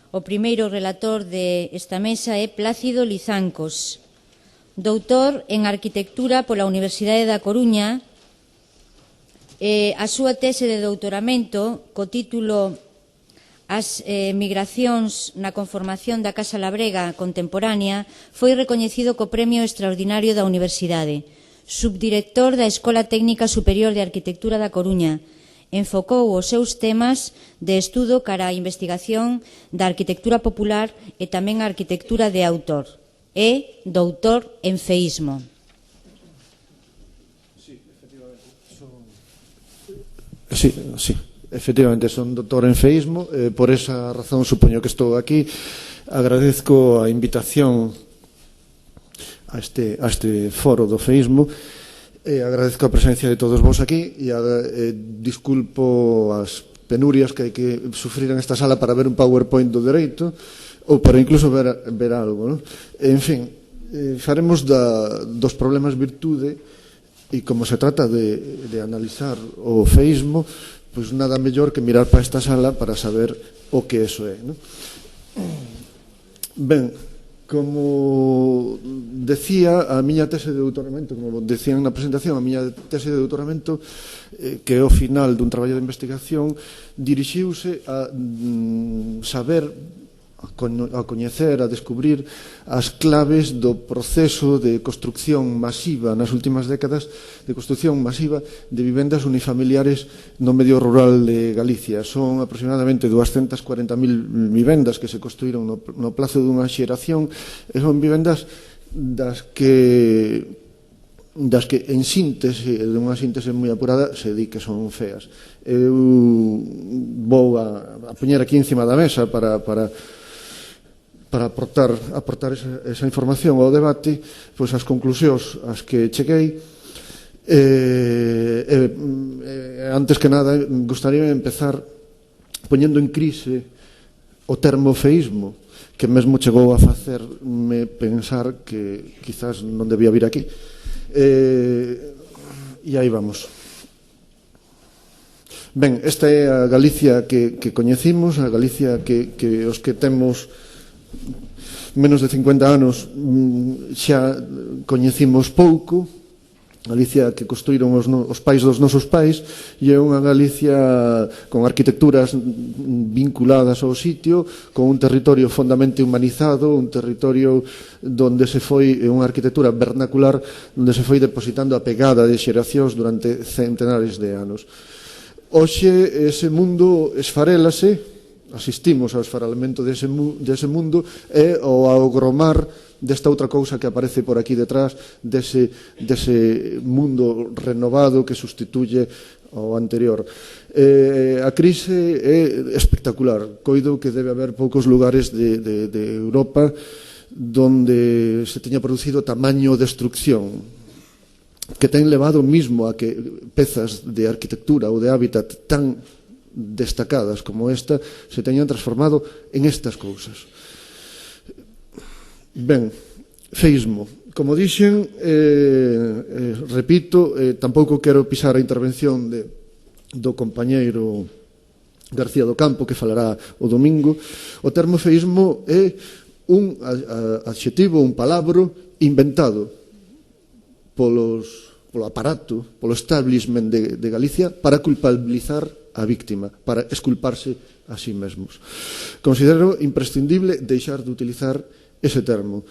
O primeiro relator desta mesa é Plácido Lizancos, doutor en Arquitectura pola Universidade da Coruña. A súa tese de doutoramento, co título As migracións na conformación da Casa Labrega contemporánea, foi recoñecido co Premio Extraordinario da Universidade. Subdirector da Escola Técnica Superior de Arquitectura da Coruña, enfocou os seus temas de estudo cara á investigación da arquitectura popular e tamén a arquitectura de autor. É doutor en feísmo. Sí, efectivamente, son doutor en feísmo. Por esa razón supoño que estou aquí. Agradezco a invitación a este foro do feísmo. Agradezco a presencia de todos vos aquí e disculpo as penurias que hai que sufrir en esta sala para ver un PowerPoint do dereito ou para incluso ver algo, non? En fin, faremos dos problemas virtude e como se trata de analizar o feísmo, pois nada mellor que mirar para esta sala para saber o que eso é, non? Ben, como decía, a miña tese de doutoramento, como decían na presentación, a miña tese de doutoramento, que é o final dun traballo de investigación, dirixiuse a saber, a coñecer, a descubrir as claves do proceso de construcción masiva nas últimas décadas, de construcción masiva de vivendas unifamiliares no medio rural de Galicia. Son aproximadamente 240.000 vivendas que se construíron no plazo dunha xeración, e son vivendas das que en síntese, dunha síntese moi apurada, se di que son feas. Eu vou a poñer aquí encima da mesa para aportar esa información ao debate, pois as conclusións ás que cheguei. Antes que nada, gustaría empezar poñendo en crise o termo feísmo, que mesmo chegou a facerme pensar que quizás non debía vir aquí. E aí vamos. Ben, esta é a Galicia que coñecimos, a Galicia que os que temos menos de 50 anos xa coñecimos pouco. Galicia que construíron os pais dos nosos pais, e é unha Galicia con arquitecturas vinculadas ao sitio, con un territorio fondamente humanizado, un territorio donde se foi unha arquitectura vernacular, onde se foi depositando a pegada de xeracións durante centenares de anos. Hoxe ese mundo esfarélase, asistimos ao esfarelamento dese mundo e ao agromar desta outra cousa que aparece por aquí detrás, dese mundo renovado que sustituye ao anterior. A crise é espectacular. Coido que debe haber poucos lugares de Europa donde se teña producido tamaño destrucción, que ten levado mismo a que pezas de arquitectura ou de hábitat tan destacadas como esta se teñan transformado en estas cousas. Ben, feísmo. Como dixen, repito, tampouco quero pisar a intervención do compañeiro García do Campo, que falará o domingo. O termo feísmo é un adxetivo, un palabro inventado polo aparato, polo establishment de Galicia para culpabilizar a víctima, para esculparse a sí mesmos. Considero imprescindible deixar de utilizar ese termo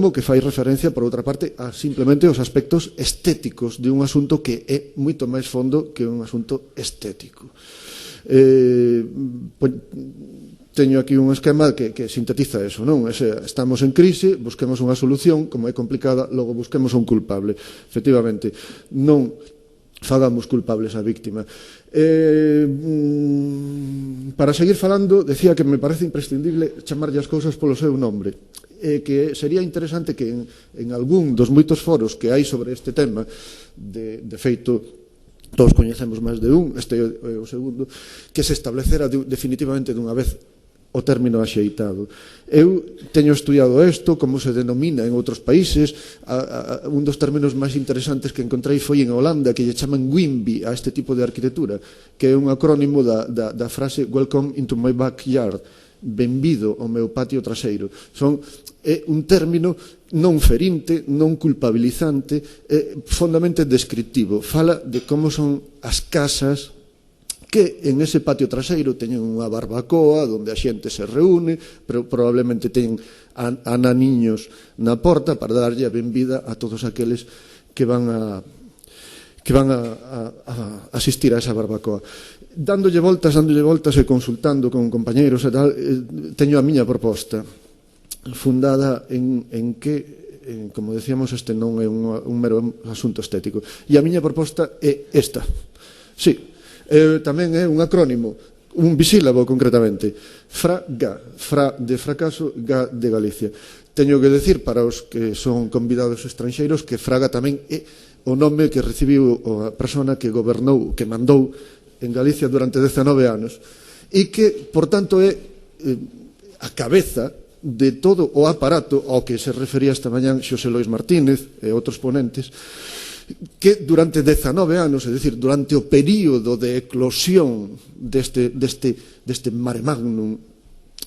que fai referencia, por outra parte, a simplemente os aspectos estéticos de un asunto que é moito máis fondo que un asunto estético. Teño aquí un esquema que sintetiza eso, non? Estamos en crise, busquemos unha solución, como é complicada, logo busquemos un culpable. Efectivamente, non fagamos culpables a víctima. Para seguir falando, decía que me parece imprescindible chamarlle as cousas polo seu nombre, que sería interesante que en algún dos moitos foros que hai sobre este tema, de feito todos coñecemos máis de un, este é o segundo, que se establecera definitivamente dunha vez o término axeitado. Eu teño estudiado isto, como se denomina en outros países. Un dos términos máis interesantes que encontrei foi en Holanda, que lle chaman WIMBY a este tipo de arquitectura, que é un acrónimo da frase Welcome into my backyard. benvido ao meu patio traseiro. É un término non ferinte, non culpabilizante, fondamente descriptivo. Fala de como son as casas que en ese patio traseiro teñen unha barbacoa onde a xente se reúne, pero probablemente teñen a naniños na porta para darlle a benvida a todos aqueles que van a asistir a esa barbacoa. Dándolle voltas e consultando con compañeiros e tal, teño a miña proposta fundada en que, como decíamos, este non é un mero asunto estético. E a miña proposta é esta. Sí, tamén é un acrónimo, un bisílabo concretamente. FRAGA, FRA de fracaso, GA de Galicia. Teño que decir para os que son convidados estranxeiros que Fraga tamén é o nome que recibiu a persona que gobernou, que mandou en Galicia durante 19 anos e que, por tanto, é a cabeza de todo o aparato ao que se refería esta mañán Xosé Lois Martínez e outros ponentes, que durante 19 anos, é dicir, durante o período de eclosión deste mare magnum,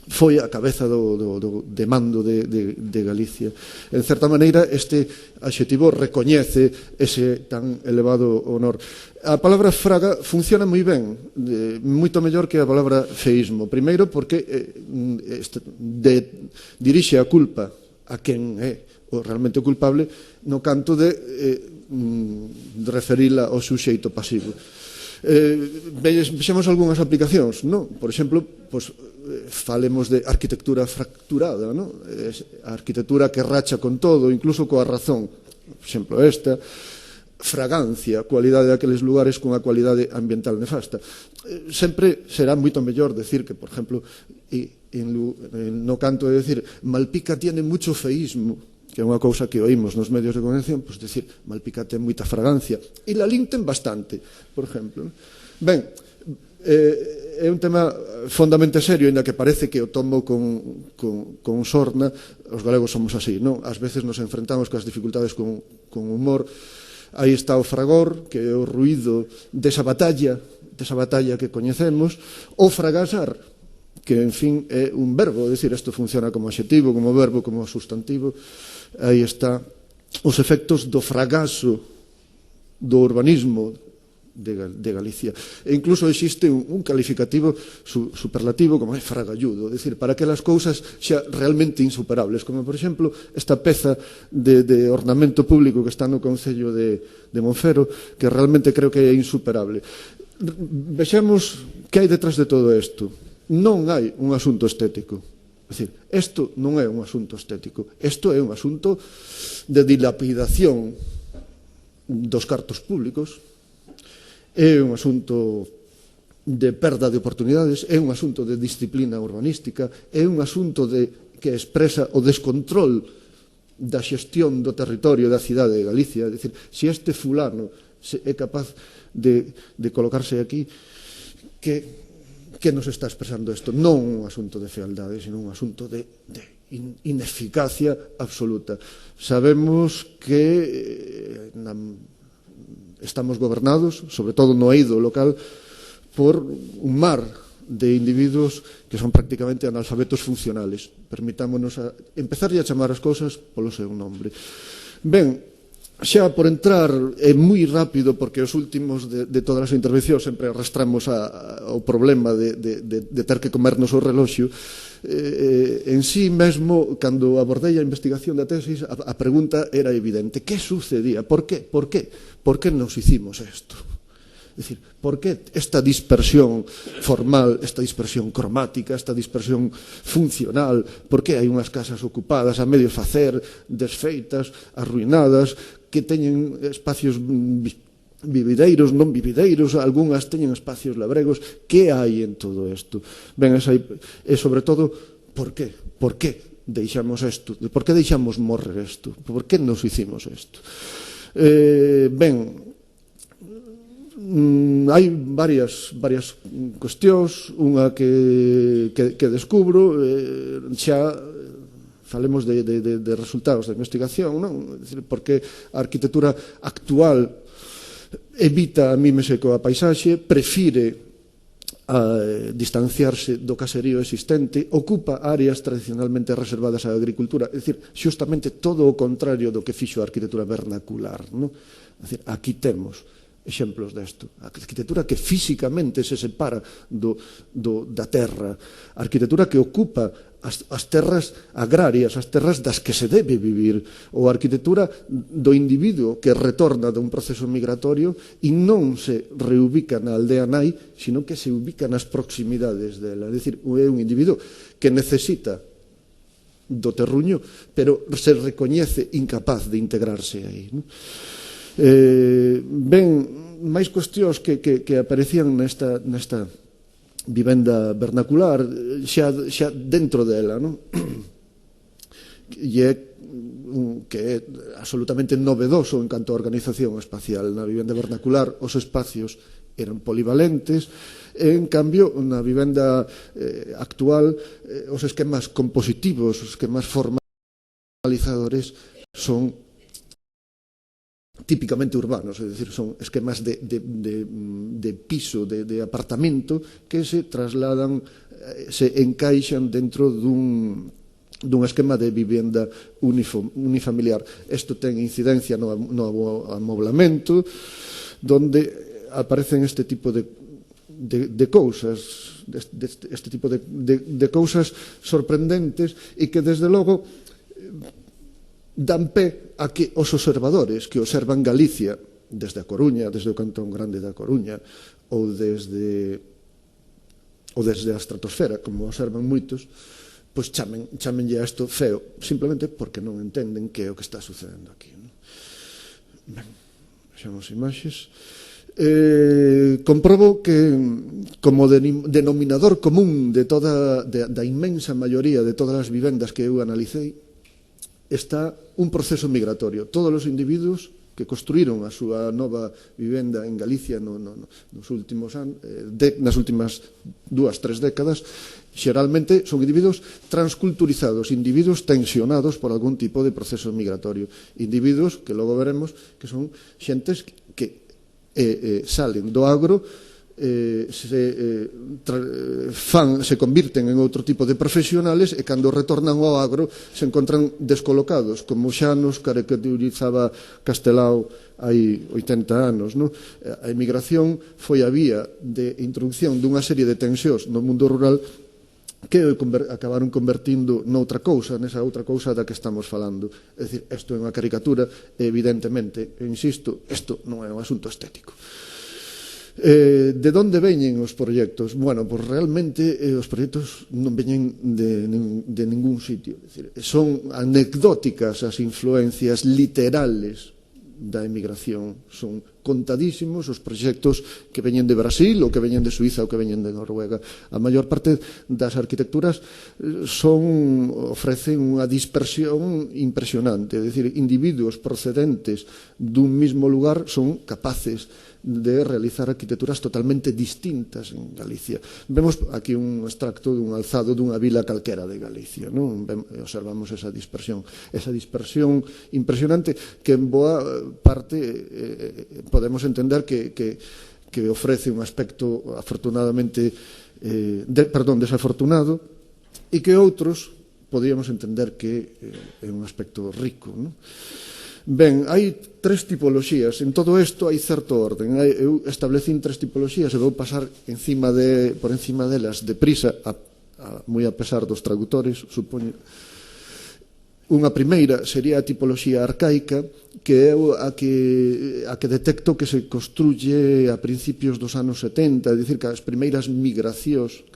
foi a cabeza de mando de Galicia. En certa maneira, este adxetivo recoñece ese tan elevado honor. A palabra fraga funciona moi ben, moito mellor que a palabra feísmo. Primeiro, porque dirixe a culpa a quen é o realmente culpable no canto de referila ao suxeito pasivo. Vexemos algunhas aplicacións, non? Por exemplo, falemos de arquitectura fracturada, non? A arquitectura que racha con todo, incluso coa razón. Por exemplo, esta fragancia, cualidade daqueles lugares cunha cualidade ambiental nefasta. Sempre será moito mellor decir que, por exemplo, no canto de decir Malpica tiene mucho feísmo, que é unha cousa que oímos nos medios de comunicación, pois decir, Malpica ten moita fragancia, e Lalín ten bastante, por exemplo. Ben, é un tema fondamente serio, ainda que parece que o tomo con sorna. Os galegos somos así, non? Ás veces nos enfrentamos coas dificultades con humor. Aí está o fragor, que é o ruído desa batalla que coñecemos, o fragasar, que, en fin, é un verbo, é dicir, isto funciona como adxetivo, como verbo, como sustantivo. Aí está os efectos do fragaso do urbanismo de Galicia. E incluso existe un calificativo superlativo como é fragalludo, é dicir, para aquelas cousas xa realmente insuperables, como, por exemplo, esta peza de ornamento público que está no Concello de Monfero, que realmente creo que é insuperable. Vexamos que hai detrás de todo isto. Non hai un asunto estético. É dicir, isto non é un asunto estético. Isto é un asunto de dilapidación dos cartos públicos, é un asunto de perda de oportunidades, é un asunto de disciplina urbanística, é un asunto que expresa o descontrol da xestión do territorio da cidade de Galicia. É dicir, se este fulano é capaz de colocarse aquí, que nos está expresando isto? Non un asunto de fealdade, sino un asunto de ineficacia absoluta. Sabemos que estamos gobernados, sobre todo no eido local, por un mar de individuos que son prácticamente analfabetos funcionales. Permitámonos empezar a chamar as cousas polo seu nombre. Ben, xa por entrar é moi rápido, porque os últimos de todas as intervencións sempre arrastramos ao problema de ter que comernos o reloxo. En sí mesmo, cando abordei a investigación da tesis, a pregunta era evidente: que sucedía? Por qué? Por que nos hicimos isto? É dicir, por que esta dispersión formal, esta dispersión cromática, esta dispersión funcional? Por que hai unhas casas ocupadas a medio facer, desfeitas, arruinadas, que teñen espacios vivideiros, non vivideiros, algunhas teñen espacios labregos? Que hai en todo isto? Ben, e sobre todo, por que? Por que deixamos isto? Por que deixamos morrer isto? Por que nos hicimos isto? Ben, hai varias cuestións. Unha que descubro, xa falemos de resultados da investigación, non? Porque a arquitectura actual evita a mímese coa paisaxe, prefire a distanciarse do caserío existente, ocupa áreas tradicionalmente reservadas á agricultura, é dicir, xustamente todo o contrario do que fixo a arquitectura vernacular, non? É dicir, aquí temos exemplos desto. A arquitectura que físicamente se separa da terra, a arquitectura que ocupa as terras agrarias, as terras das que se debe vivir, ou a arquitectura do individuo que retorna dun proceso migratorio e non se reubica na aldea nai, sino que se ubica nas proximidades dela. É dicir, é un individuo que necesita do terruño, pero se recoñece incapaz de integrarse aí. Ben, máis cuestións que aparecían nesta vivenda vernacular xa dentro dela, non? E que é absolutamente novedoso en canto a organización espacial. Na vivenda vernacular os espacios eran polivalentes, en cambio na vivenda actual os esquemas compositivos, os esquemas formalizadores son típicamente urbanos, é dicir, son esquemas de piso, de apartamento que se trasladan, se encaixan dentro dun esquema de vivenda unifamiliar. Isto ten incidencia no amoblamento, donde aparecen este tipo de cousas, este tipo de cousas sorprendentes e que, desde logo, dan pé a que os observadores que observan Galicia desde a Coruña, desde o Cantón Grande da Coruña, ou desde a estratosfera, como observan moitos, pois chamenlle a isto feo, simplemente porque non entenden que é o que está sucedendo aquí. Ben, vexamos imaxes. Comprobo que como denominador común da inmensa maioría de todas as vivendas que eu analicei está un proceso migratorio. Todos os individuos que construíron a súa nova vivenda en Galicia nos últimos anos, nas últimas 2-3 décadas, xeralmente son individuos transculturizados, individuos tensionados por algún tipo de proceso migratorio, individuos que logo veremos que son xentes que salen do agro, se convirten en outro tipo de profesionales e cando retornan ao agro se encontran descolocados, como xa nos caracterizaba Castelao hai 80 anos. A emigración foi a vía de introducción dunha serie de tensións no mundo rural que acabaron convertindo noutra cousa, nesa outra cousa da que estamos falando. É dicir, isto é unha caricatura, evidentemente, insisto, isto non é un asunto estético. De onde veñen os proxectos? Bueno, pois realmente os proxectos non veñen de ningún sitio. Son anecdóticas as influencias literales da emigración. Son contadísimos os proxectos que veñen de Brasil ou que veñen de Suiza ou que veñen de Noruega. A maior parte das arquitecturas ofrecen unha dispersión impresionante. É dicir, individuos procedentes dun mismo lugar son capaces de realizar arquitecturas totalmente distintas en Galicia. Vemos aquí un extracto dun alzado dunha vila calquera de Galicia, non? Observamos esa dispersión impresionante que en boa parte podemos entender que ofrece un aspecto afortunadamente desafortunado e que outros podríamos entender que é un aspecto rico, non? Ben, hai 3 tipoloxías. En todo isto hai certo orden. Eu establecín 3 tipoloxías e vou pasar por encima delas deprisa, moi a pesar dos traductores, supoño. Unha primeira sería a tipoloxía arcaica, que é a que detecto que se construye a principios dos anos 70, é dicir, que as primeiras migracións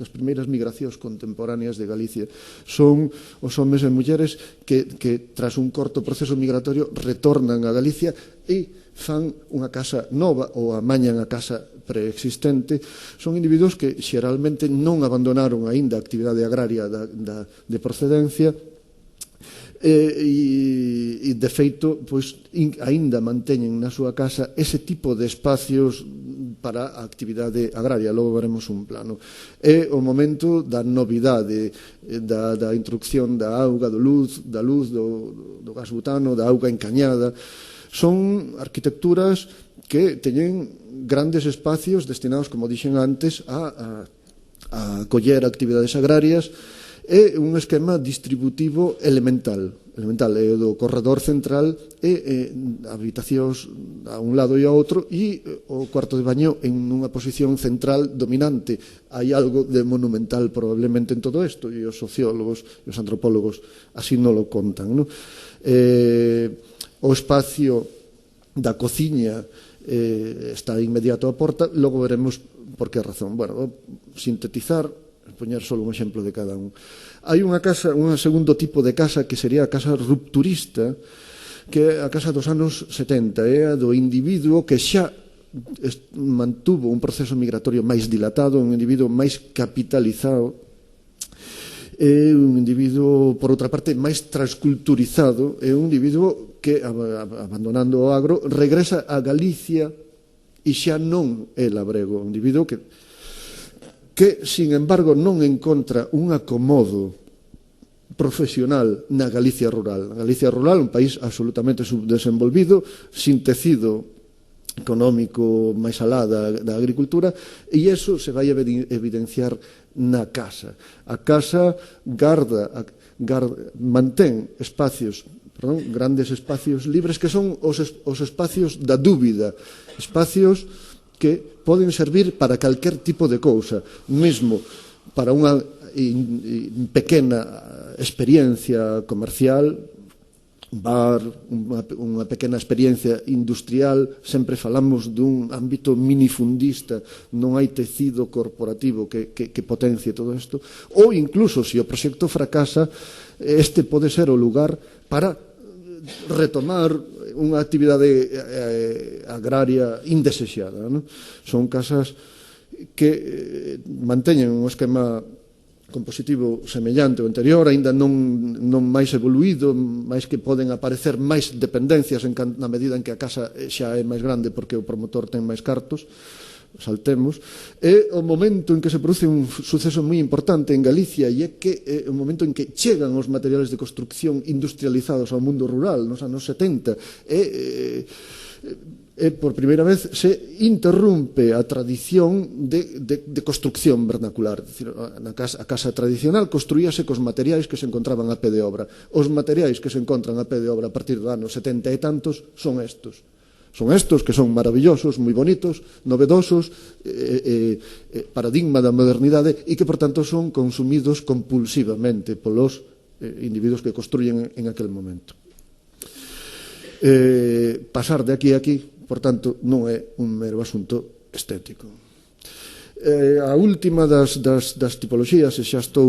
contemporáneas de Galicia son os homes e mulleres que tras un corto proceso migratorio retornan a Galicia e fan unha casa nova ou amañan a casa preexistente. Son individuos que xeralmente non abandonaron aínda a actividade agraria de procedencia e de feito pois aínda manteñen na súa casa ese tipo de espacios para a actividade agraria. Logo veremos un plano. É o momento da novidade, da introducción da auga, da luz, do gas butano, da auga encañada. Son arquitecturas que teñen grandes espacios destinados, como dixen antes, a a acoller actividades agrarias, é un esquema distributivo elemental é o do corredor central e habitacións a un lado e ao outro e o cuarto de baño en unha posición central dominante. Hai algo de monumental probablemente en todo isto e os sociólogos e os antropólogos así non lo contan, non? O espacio da cociña está inmediato á porta, logo veremos por que razón. Bueno, vou sintetizar, poñer só un exemplo de cada un. Hai unha casa, un segundo tipo de casa que sería a casa rupturista, que é a casa dos anos 70, é a do individuo que xa mantuvo un proceso migratorio máis dilatado, un individuo máis capitalizado, é un individuo, por outra parte, máis transculturizado, é un individuo que, abandonando o agro, regresa a Galicia e xa non é labrego, un individuo que, sin embargo, non encontra un acomodo profesional na Galicia rural. A Galicia rural, un país absolutamente subdesenvolvido, sin tecido económico máis alá da agricultura, e iso se vai evidenciar na casa. A casa mantén espacios, grandes espacios libres que son os espacios da dúbida, espacios que poden servir para calquer tipo de cousa, mesmo para unha pequena experiencia comercial, bar, unha pequena experiencia industrial. Sempre falamos dun ámbito minifundista, non hai tecido corporativo que potencie todo isto, ou incluso, se o proxecto fracasa, este pode ser o lugar para retomar unha actividade agraria indesexada, non? Son casas que manteñen un esquema compositivo semellante ao anterior, aínda non máis evoluído, máis que poden aparecer máis dependencias na medida en que a casa xa é máis grande porque o promotor ten máis cartos. Saltemos, é o momento en que se produce un suceso moi importante en Galicia, e é que é o momento en que chegan os materiales de construcción industrializados ao mundo rural nos anos 70, e por primeira vez se interrompe a tradición de construcción vernacular. A casa tradicional construíase cos materiais que se encontraban a pé de obra. Os materiais que se encontran a pé de obra a partir do ano 70 e tantos son estos. Son estos que son maravillosos, moi bonitos, novedosos, paradigma da modernidade, e que, por tanto, son consumidos compulsivamente polos individuos que construyen en aquel momento. Pasar de aquí a aquí, por tanto, non é un mero asunto estético. A última das tipoloxías, e xa estou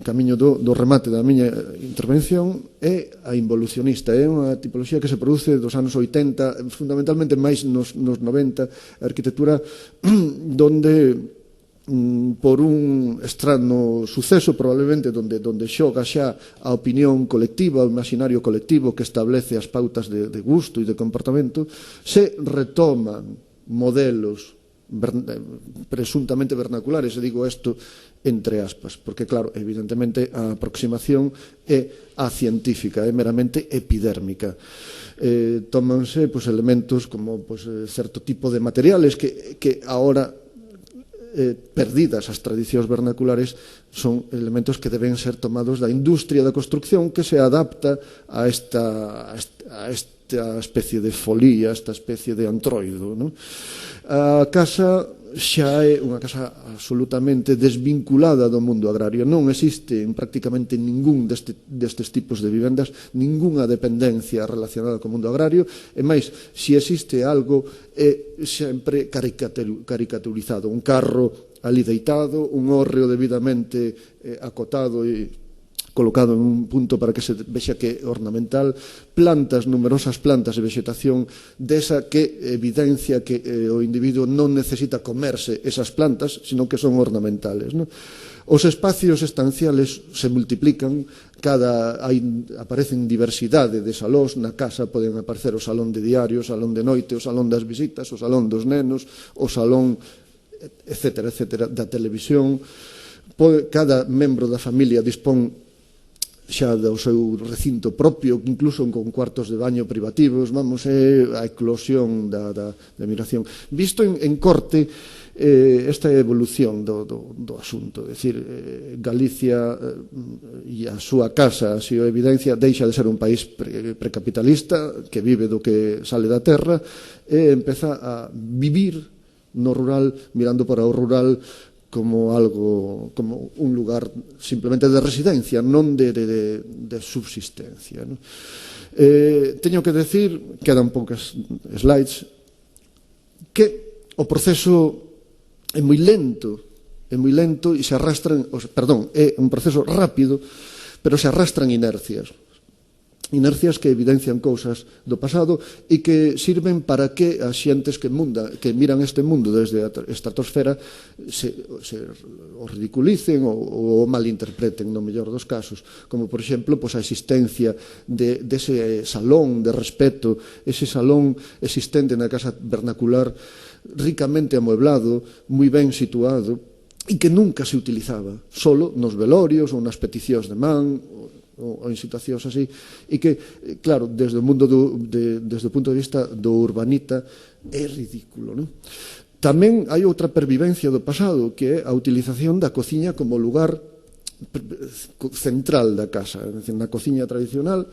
camiño do remate da miña intervención, é a involucionista. É unha tipoloxía que se produce dos anos 80, fundamentalmente máis nos 90, a arquitectura donde, por un estrano suceso, probablemente donde xoga xa a opinión colectiva, o imaginario colectivo que establece as pautas de gusto e de comportamento, se retoman modelos presuntamente vernaculares, e digo isto entre aspas, porque claro, evidentemente a aproximación é a científica, é meramente epidérmica. Tómanse elementos como certo tipo de materiales que agora, perdidas as tradicións vernaculares, son elementos que deben ser tomados da industria da construcción, que se adapta a esta especie de folía, esta especie de antroido, non? A casa xa é unha casa absolutamente desvinculada do mundo agrario. Non existe en prácticamente ningún destes tipos de vivendas ningunha dependencia relacionada co mundo agrario, e máis, se existe algo, é sempre caricaturizado. Un carro ali deitado, un hórreo debidamente acotado e colocado en un punto para que se vexa que é ornamental, plantas, numerosas plantas de vegetación desa que evidencia que o individuo non necesita comerse esas plantas, sino que son ornamentales, non? Os espacios estanciales se multiplican, aparecen diversidade de salóns. Na casa poden aparecer o salón de diario, o salón de noite, o salón das visitas, o salón dos nenos, o salón, etcétera, etcétera, da televisión. Cada membro da familia dispón xa do seu recinto propio, incluso con cuartos de baño privativos. Vamos, é a eclosión da migración. Visto en corte, esta evolución do asunto. É dicir, Galicia e a súa casa, así o evidencia, deixa de ser un país precapitalista que vive do que sale da terra e empeza a vivir no rural, mirando para o rural como algo, como un lugar simplemente de residencia, non de subsistencia, non? Teño que decir, quedan poucas slides, que o proceso é moi lento e se arrastran, perdón, é un proceso rápido, pero se arrastran inercias que evidencian cousas do pasado e que sirven para que as xentes que miran este mundo desde a estratosfera o ridiculicen ou o malinterpreten no mellor dos casos, como por exemplo a existencia dese salón de respeto, ese salón existente na casa vernacular ricamente amueblado, moi ben situado, e que nunca se utilizaba, solo nos velorios ou nas peticións de man ou en situacións así, e que, claro, desde o punto de vista do urbanita é ridículo, non? Tamén hai outra pervivencia do pasado, que é a utilización da cociña como lugar central da casa. É dicir, na cociña tradicional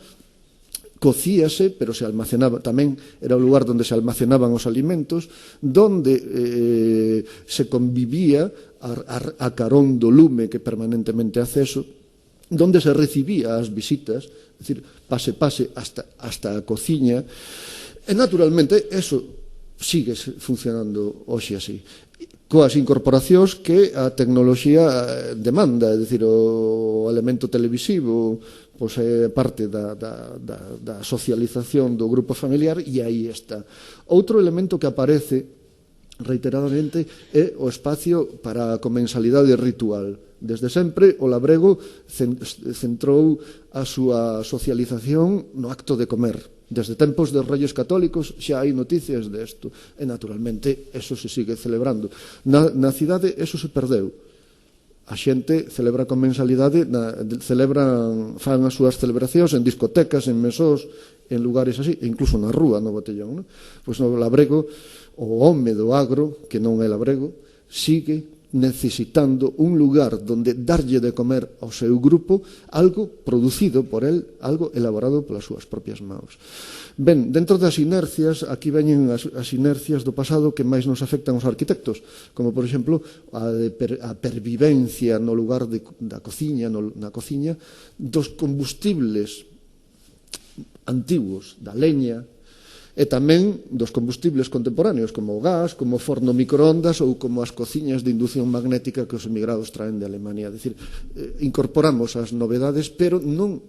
cocíase, pero se almacenaba, tamén era o lugar onde se almacenaban os alimentos, onde se convivía a carón do lume que permanentemente acceso, onde se recibía as visitas, é dicir, pase hasta a cociña, e naturalmente eso sigue funcionando hoxe así, coas incorporacións que a tecnoloxía demanda, é dicir, o elemento televisivo pois é parte da socialización do grupo familiar, e aí está. Outro elemento que aparece reiteradamente é o espacio para a comensalidade ritual. Desde sempre o labrego centrou a súa socialización no acto de comer. Desde tempos dos Reyes Católicos xa hai noticias desto, e naturalmente eso se sigue celebrando. Na cidade eso se perdeu. A xente celebra con mensalidade, fan as súas celebracións en discotecas, en mesós, en lugares así, e incluso na rúa, no botellón, non? Pois no labrego, o home do agro, que non é labrego, sigue necesitando un lugar donde darlle de comer ao seu grupo algo producido por el, algo elaborado polas súas propias mãos. Ben, dentro das inercias, aquí veñen as inercias do pasado que máis nos afectan os arquitectos, como, por exemplo, a pervivencia no lugar da cociña, na cociña, dos combustibles antigos, da leña, e tamén dos combustibles contemporáneos, como o gas, como o forno microondas ou como as cociñas de inducción magnética que os emigrados traen de Alemania. É dicir, incorporamos as novedades, pero non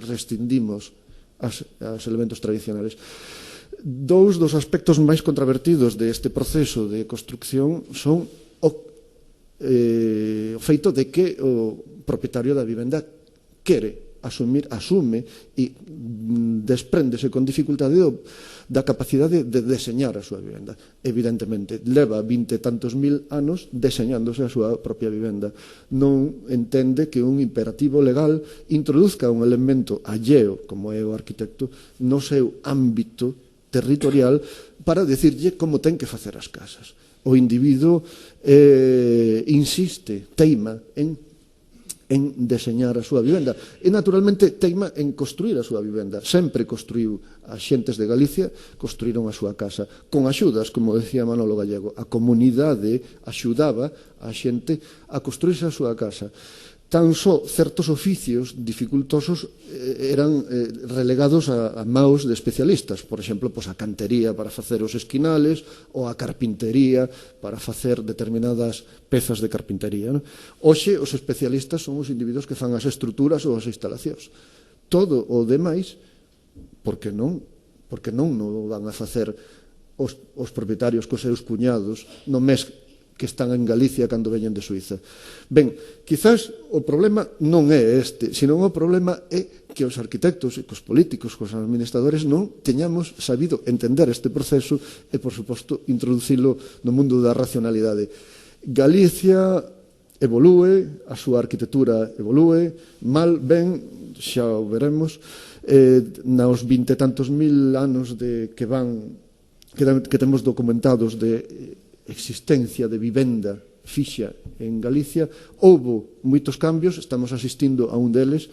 rescindimos os elementos tradicionales. Dous dos aspectos máis controvertidos deste proceso de construcción son o feito de que o propietario da vivenda asume e despréndese con dificultade da capacidade de deseñar a súa vivenda. Evidentemente, leva 20 e tantos mil anos deseñándose a súa propia vivenda. Non entende que un imperativo legal introduzca un elemento alleo, como é o arquitecto, no seu ámbito territorial para decirlle como ten que facer as casas. O individuo insiste, teima en deseñar a súa vivenda e naturalmente teima en construir a súa vivenda. Sempre construiu as xentes de Galicia, construíron a súa casa con axudas, como decía Manolo Gallego. A comunidade axudaba a xente a construirse a súa casa. Tan só certos oficios dificultosos eran relegados a maos de especialistas, por exemplo, a cantería para facer os esquinales ou a carpintería para facer determinadas pezas de carpintería. Hoxe os especialistas son os individuos que fan as estruturas ou as instalacións. Todo o demais, porque non o van a facer os propietarios cos seus cuñados no mes que están en Galicia cando veñen de Suiza. Ben, quizás o problema non é este, senón o problema é que os arquitectos e cos políticos, cos administradores non teñamos sabido entender este proceso e, por suposto, introducilo no mundo da racionalidade. Galicia evolúe, a súa arquitectura evolúe, mal, ben, xa o veremos, nos 20 e tantos mil anos que temos documentados de existencia de vivenda fixa en Galicia, houbo moitos cambios, estamos asistindo a un deles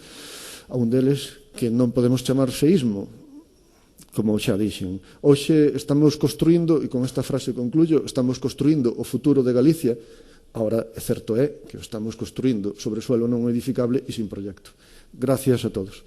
que non podemos chamar feísmo, como xa dixen. Hoxe estamos construindo, e con esta frase concluyo, estamos construindo o futuro de Galicia. Ahora, certo é que o estamos construindo sobre suelo non edificable e sin proxecto. Gracias a todos.